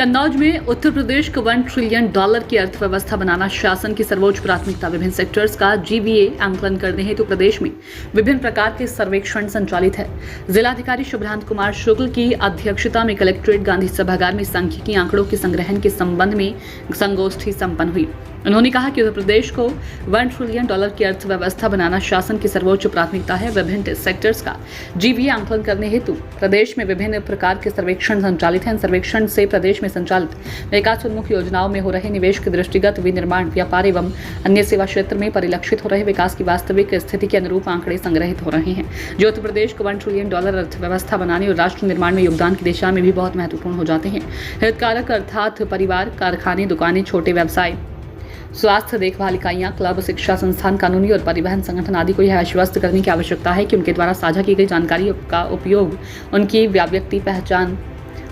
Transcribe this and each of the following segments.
कन्नौज में उत्तर प्रदेश को $1 ट्रिलियन की अर्थव्यवस्था बनाना शासन की सर्वोच्च प्राथमिकता। विभिन्न सेक्टर्स का जीवीए आंकलन करने हेतु प्रदेश में विभिन्न प्रकार के सर्वेक्षण संचालित है। जिलाधिकारी शुभ्रांत कुमार शुक्ल की अध्यक्षता में कलेक्ट्रेट गांधी सभागार में सांख्यिकी आंकड़ों के संग्रहण के संबंध में संगोष्ठी संपन्न हुई। उन्होंने कहा कि उत्तर प्रदेश को $1 ट्रिलियन की अर्थव्यवस्था बनाना शासन की सर्वोच्च प्राथमिकता है। विभिन्न सेक्टर्स का जीवीए आंकलन करने हेतु प्रदेश में विभिन्न प्रकार के सर्वेक्षण संचालित हैं। सर्वेक्षण से प्रदेश में संचालित विकासोन्मुख योजनाओं में हो रहे निवेश के दृष्टिगत विनिर्माण, व्यापार एवं अन्य सेवा क्षेत्र में परिलक्षित हो रहे विकास की वास्तविक स्थिति के अनुरूप आंकड़े संग्रहित हो रहे हैं, जो उत्तर प्रदेश को $1 ट्रिलियन अर्थव्यवस्था बनाने और राष्ट्र निर्माण में योगदान की दिशा में भी बहुत महत्वपूर्ण हो जाते हैं। हितधारक अर्थात परिवार, कारखाने, दुकानें, छोटे व्यवसाय, स्वास्थ्य देखभाल इकाइयां, क्लब, शिक्षा संस्थान, कानूनी और परिवहन संगठन आदि को यह आश्वस्त करने की आवश्यकता है कि उनके द्वारा साझा की गई जानकारी का उपयोग उनकी व्यक्ति पहचान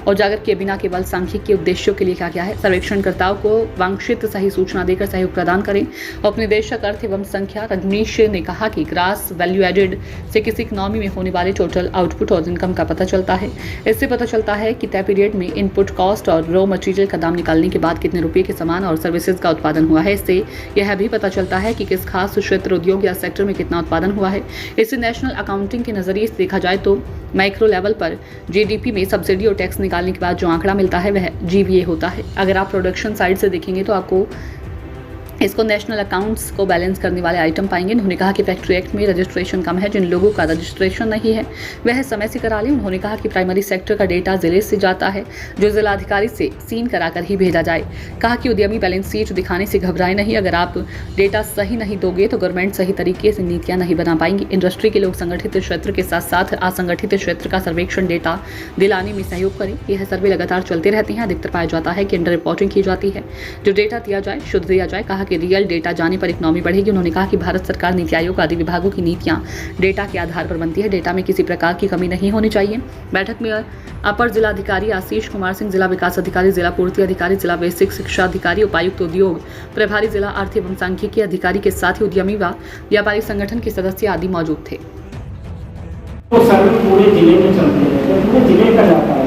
उजागर किए बिना केवल सांख्यिकी उद्देश्यों के लिए किया गया है। सर्वेक्षणकर्ताओं को वांछित सही सूचना देकर सहयोग प्रदान करें। उपनिदेशक अर्थ एवं संख्या रजनीश ने कहा कि ग्रास वैल्यू एडेड से किसी इकोनॉमी में होने वाले टोटल आउटपुट और इनकम का पता चलता है। इससे पता चलता है कि तय पीरियड में इनपुट कॉस्ट और रॉ मटेरियल का दाम निकालने के बाद कितने रुपये के सामान और सर्विसेज का उत्पादन हुआ है। इससे यह भी पता चलता है कि किस खास क्षेत्र, उद्योग या सेक्टर में कितना उत्पादन हुआ है। इससे नेशनल अकाउंटिंग के नजरिए से देखा जाए तो माइक्रो लेवल पर जीडीपी में सब्सिडी और टैक्स निकालने के बाद जो आंकड़ा मिलता है वह जीवीए होता है। अगर आप प्रोडक्शन साइड से देखेंगे तो आपको इसको नेशनल अकाउंट्स को बैलेंस करने वाले आइटम पाएंगे। उन्होंने कहा कि फैक्ट्री एक्ट में रजिस्ट्रेशन कम है। जिन लोगों का रजिस्ट्रेशन नहीं है वह समय से करा लें। उन्होंने कहा कि प्राइमरी सेक्टर का डेटा जिले से जाता है, जो जिलाधिकारी से सीन कराकर ही भेजा जाए। कहा कि उद्यमी बैलेंस शीट दिखाने से घबराए नहीं। अगर आप डेटा सही नहीं दोगे तो गवर्नमेंट सही तरीके से नीतियां नहीं बना पाएंगी। इंडस्ट्री के लोग संगठित क्षेत्र के साथ साथ असंगठित क्षेत्र का सर्वेक्षण डेटा दिलाने में सहयोग करें। यह सर्वे लगातार चलते रहते हैं। अधिकतर पाया जाता है कि अंडर रिपोर्टिंग की जाती है। जो डेटा दिया जाए शुद्ध दिया जाए। कहा कि रियल डेटा जाने पर इकोनॉमी बढ़ेगी। उन्होंने कहा कि भारत सरकार, नीति आयोग आदि विभागों की नीतियां डेटा के आधार पर बनती है। डेटा में किसी प्रकार की कमी नहीं होनी चाहिए। बैठक में अपर जिलाधिकारी आशीष कुमार सिंह, जिला विकास अधिकारी, जिला पूर्ति अधिकारी, जिला बेसिक शिक्षा अधिकारी, उपायुक्त उद्योग प्रभारी, जिला अर्थ एवं सांख्यिकी अधिकारी के साथ ही उद्यमी व व्यापारी संगठन के सदस्य आदि मौजूद थे। तो सर्वे पूरे जिले में चलते हैं, पूरे जिले का जाता है।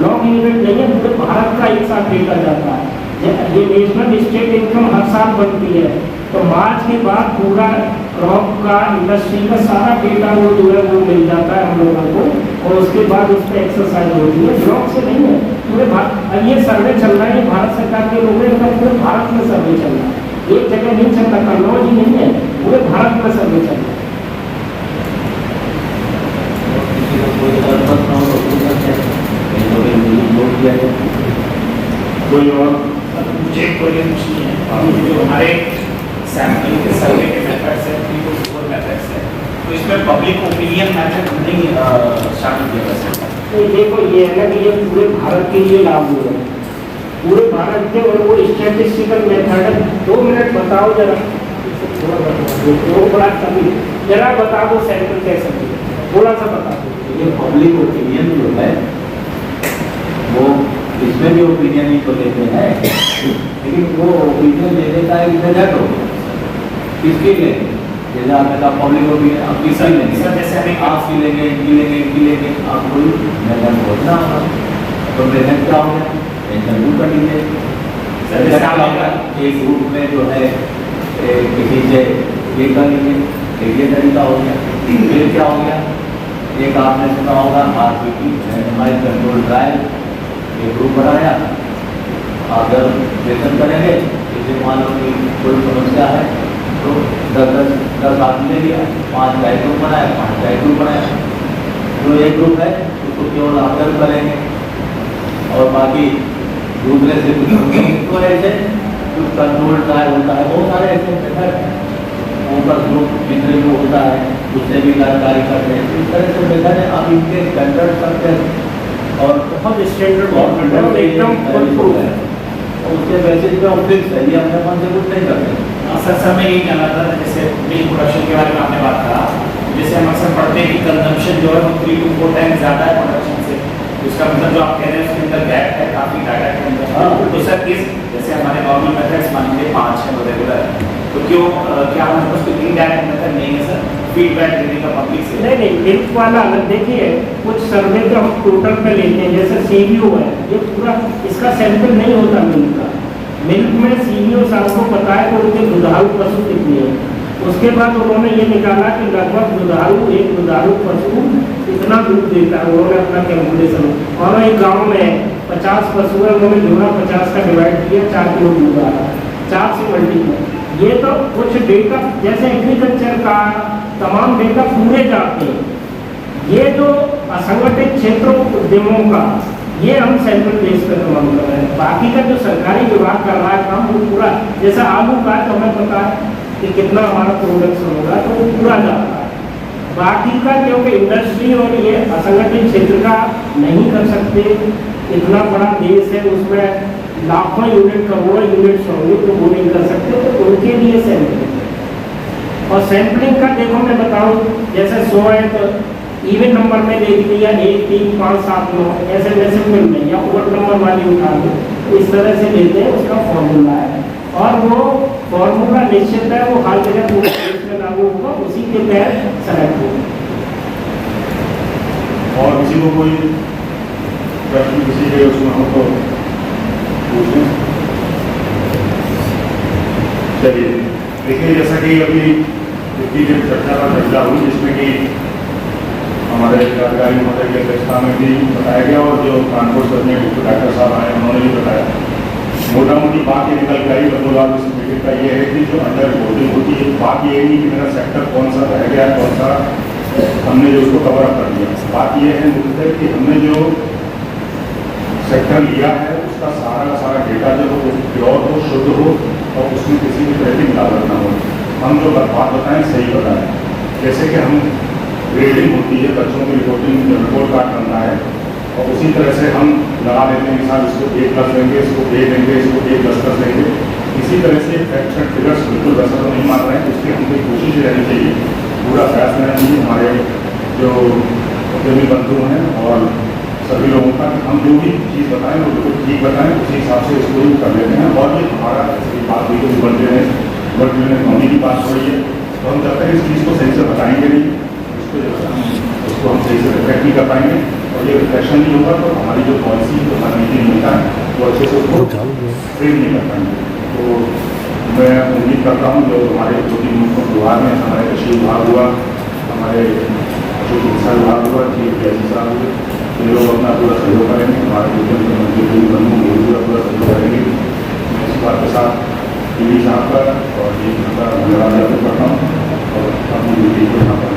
लॉन्ग इवेंट नहीं है, पूरे भारत का एक साथ डेटा जाता है। ये नेशनल स्टेट इनकम हर साल बनती है, तो मार्च के बाद पूरा क्रॉप का, इंडस्ट्री का सारा डेटा वो जो है वो मिल जाता है हम लोगों को, और उसके बाद उस पर एक्सरसाइज होती है। ब्लॉक से नहीं है, पूरे भारत ये सर्वे चल रहा है। भारत सरकार के लोगों का पूरे भारत में सर्वे चल रहा है, एक जगह नहीं चल रहा। कन्नौज ही नहीं है, पूरे भारत में सर्वे चल रहा है। कोई और मुझे कोई नहीं है। जो हमारे सैंपल के सर्वे के मेथड्स है, 3-4 मेथड्स है, तो इसमें पब्लिक ओपिनियन मेथड नहीं शामिल किया जा सकता। तो देखो ये है ना कि ये पूरे भारत के लिए लागू है, पूरे भारत के, और वो स्टैटिस्टिकल मेथड है। 2 मिनट बताओ जरा, वो बड़ा कमी जरा बता दो सैंपल कैसे, थोड़ा सा बता दो। ये पब्लिक ओपिनियन जो है वो इसमें भी ओपिनियन ही तो लेते हैं, लेकिन वो ओपिनियन लेने का एक मेथड हो, किसकी लेंगे? जैसे आपने कहा पब्लिक ओपिनियन, आप किसकी लेंगे? आपकी लेंगे, इनकी लेंगे, आप कोई मेथड खोजना होगा। तो मेथड क्या हो गया? इंटरव्यू कर लीजिए। एक ग्रुप में जो है किसी से ये कर लीजिए, एक ये तरीका हो गया। फिर क्या हो गया? एक आपने सुना होगा RPT, रैंडमाइज्ड कंट्रोल ट्रायल, एक ग्रुप बनाया। आप जब लेसन करेंगे, जैसे मान लो कि कोई समस्या है तो 10 आदमी ले लिया, 5 का ग्रुप बनाया, 5 का ग्रुप बनाया। जो एक ग्रुप है उसको केवल ऑब्जर्व करेंगे और बाकी दूसरे से कुछ ऐसे कुछ कंट्रोल ट्रायल होता है। बहुत सारे ऐसे मेथड हैं, उनका ग्रुप इंटरव्यू होता है, उससे भी जानकारी करते हैं। इस तरह से मेथड है। आप इनके स्टैंडर्ड करते हैं और बहुत स्टैंडर्ड गवर्नमेंट एकदम फुल है, उसके बेसिस पे ऑफिस है, ये अपने मन से कुछ नहीं करते। सर मैं यही कहना था, जैसे मिल्क प्रोडक्शन के बारे में आपने बात करा, जैसे हम अक्सर पढ़ते हैं कि कंजम्पशन जो है वो 3 to 4 टाइम ज़्यादा है प्रोडक्शन से। उसका मतलब जो आप कह रहे हैं उसके टेक्निकल गैप है काफी डाटा के हाँ। अंदर। तो सर इस जैसे हमारे नॉर्मल मेथड्स मान लीजिए 5 है रेगुलर, तो क्यों क्या हमारे पास कोई इनडायरेक्ट मेथड नहीं है सर फीडबैक देने का पब्लिक से? नहीं मिल्क वाला अलग देखिए, कुछ सर्वे तो हम टोटल पे लेते हैं, जैसे सीबीओ है, ये पूरा इसका सैंपल नहीं होता मिल्क का। मिल्क में सीबीओ साहब को पता है कि उनके दुधारू पशु कितने हैं, उसके बाद उन्होंने ये निकाला कि लगभग एक दुधारू पशु इतना दूध देता है, उन्होंने अपना कैलकुलेशन। और एक गाँव में 50 पशु है, उन्होंने जोड़ा 50 का डिवाइड किया, 4 किलो दूध आ रहा, 4 से मल्टीप्लाई। ये तो कुछ डेटा जैसे एग्रीकल्चर का तमाम डेटा पूरे जाते हैं। ये जो असंगठित क्षेत्रों उद्यमों का ये हम सैंपल बेस पर तमाम कर रहे हैं। बाकी का जो सरकारी विभाग कर रहा है काम वो पूरा, जैसा आलू का तो हमें पता है कि कितना हमारा प्रोडक्शन होगा, तो वो पूरा जाता है। बाकी का क्योंकि इंडस्ट्री और ये असंगठित क्षेत्र का नहीं कर सकते, इतना बड़ा देश है, उसमें लाखों यूनिट करोड़ों यूनिट्स होंगे, तो वो नहीं कर सकते, तो उनके लिए सैंपलिंग। और सैंपलिंग का देखो मैं बताऊं, जैसे 100 है तो इवन नंबर में दे दिया 1, 3, 5, 7, 9 ऐसे वैसे मिल नहीं, या ओवर नंबर वाली उठा लो, इस तरह से लेते हैं, उसका फॉर्मूला है। और वो फॉर्मूला निश्चित है, वो हर जगह पूरे देश में लागू होगा, उसी के तहत सेलेक्ट होगा। और किसी को कोई प्रश्न किसी के उसमें हो तो पूछें। चलिए देखिए, जैसा कि अभी इतनी जो चर्चा का चर्चा हुई, जिसमें कि हमारे कार्यकारी महोदय की अध्यक्षता में भी बताया गया और जो कानपुर से अपने डॉक्टर साहब आए उन्होंने भी बताया, मोटा मोटी बात ये निकल गई बदलाव इस मीटिंग का ये है कि जो अंडर रिपोर्टिंग होती है, बात ये नहीं कि मेरा सेक्टर कौन सा रह गया, कौन सा हमने जो उसको कवर अप कर दिया। बात ये है मुख्यतः कि हमने जो सेक्टर लिया है उसका सारा डेटा जो हो प्योर हो, शुद्ध हो और उसमें किसी भी तरह की मिलावट ना हो। हम जो बात बताएं सही बताएं। जैसे कि हम ग्रेडिंग होती है, बच्चों की रिपोर्ट कार्ड बनता है और उसी तरह से हम लगा देते हैं कि साहब इसको A+ देंगे, इसको A देंगे, इसको A++ देंगे। इसी तरह से फैक्ट फिगर्स बिल्कुल वैसा तो नहीं मान रहे हैं, इसकी हमको कोशिश रहनी चाहिए, पूरा प्रयास रहना चाहिए हमारे जो उद्यमी बंधु हैं और सभी लोगों का, हम जो भी चीज़ बताएं वो बिल्कुल ठीक बताएं, उसी हिसाब से इसको कर लेते हैं। और ये हमारा बात हुई तो बढ़ने होने की बात हो रही है, तो हम जब तक इस चीज़ को सही से बताएंगे नहीं, उसको हम सही से रिफ्लेक्ट नहीं कर पाएंगे और ये रिफ्लेक्शन नहीं होगा तो हमारी जो पॉलिसी जो हमारी नीति होता है वो अच्छे से उसको फ्रेम नहीं कर पाएंगे। तो मैं उम्मीद करता हूँ जो हमारे 2-3 मुख्य विभाग में, हमारे कृषि विभाग हुआ, हमारे पशु चिकित्सा विभाग हुआ, चीफ जैसी साहब हुए, तो लोग अपना पूरा सहयोग करेंगे, हमारे मुख्यमंत्री मंत्री बनूँ पूरा सहयोग करेंगे। मैं इस बात के साथ टीवी साहब का और ये धन्यवाद ज्ञापित करता हूँ और अपनी ड्यूटी को यहाँ पर